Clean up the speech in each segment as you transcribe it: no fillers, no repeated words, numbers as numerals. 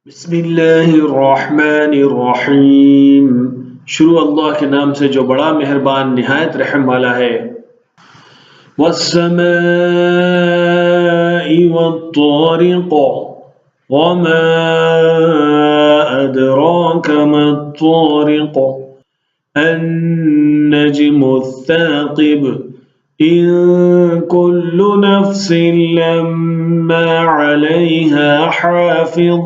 बिस्मिल्लाहिर्रहमानिर्रहीम। शुरू अल्लाह के नाम से जो बड़ा मेहरबान निहायत रहम वाला है। वस्समाइ वत्तारिक़ वमा अदराक मत्तारिक़ अन्नज्मुस्साक़िब इन कुल्लु नफ्सिन लम्मा अलैहा हाफ़िज़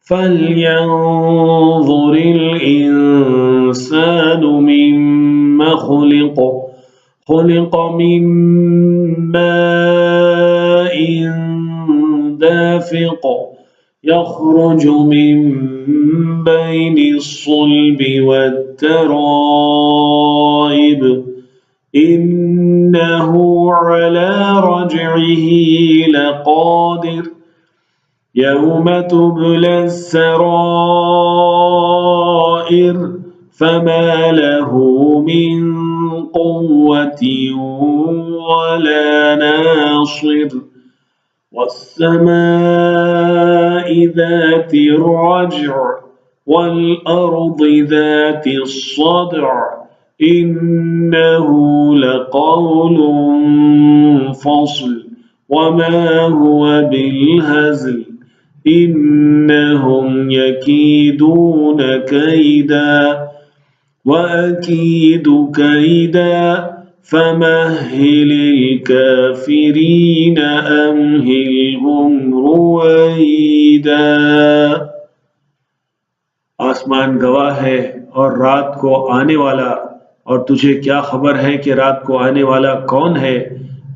फल्यंज़ुर इंसानु मिम्मा खुलिक़ मिन माइन दाफ़िक़ यख़रुजु मिन बैनिस्सुल्बि वत्तराइब इन्नहु अला रज्इही लक़ादिर यौम तुबला अस्सराइर फमा लहू मिन क़ुव्वतिन वला नासिर वस्समाइ ज़ातिर रज्अ वल्अर्दि ज़ातिस सद्अ इन्नहु लक़ौलुन फ़स्ल वमा हुवा बिलहज़्ल इन्नहुम यकीदून कैदा वअकीदु कैदा फमह्हिलिल काफिरीन अम्हिलहुम रुवैदा। आसमान गवाह है और रात को आने वाला, और तुझे क्या खबर है कि रात को आने वाला कौन है?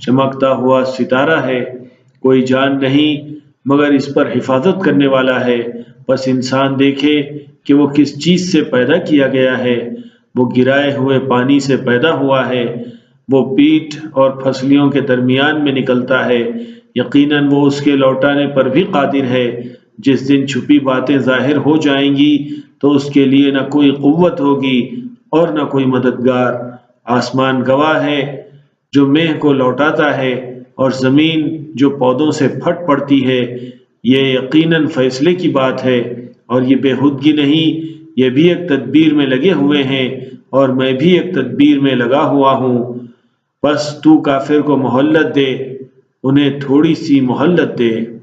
चमकता हुआ सितारा है, कोई जान नहीं मगर इस पर हिफाजत करने वाला है। बस इंसान देखे कि वो किस चीज़ से पैदा किया गया है। वो गिराए हुए पानी से पैदा हुआ है। वो पीठ और फसलियों के दरमियान में निकलता है। यकीनन वो उसके लौटाने पर भी कादिर है। जिस दिन छुपी बातें जाहिर हो जाएंगी तो उसके लिए न कोई कुव्वत होगी और न कोई मददगार। आसमान गवाह है जो मेह को लौटाता है और ज़मीन जो पौधों से फट पड़ती है। ये यकीनन फैसले की बात है और ये बेहुदगी नहीं, ये भी एक तदबीर में लगे हुए हैं और मैं भी एक तदबीर में लगा हुआ हूँ। बस तू काफिर को मोहल्लत दे, उन्हें थोड़ी सी मोहल्लत दे।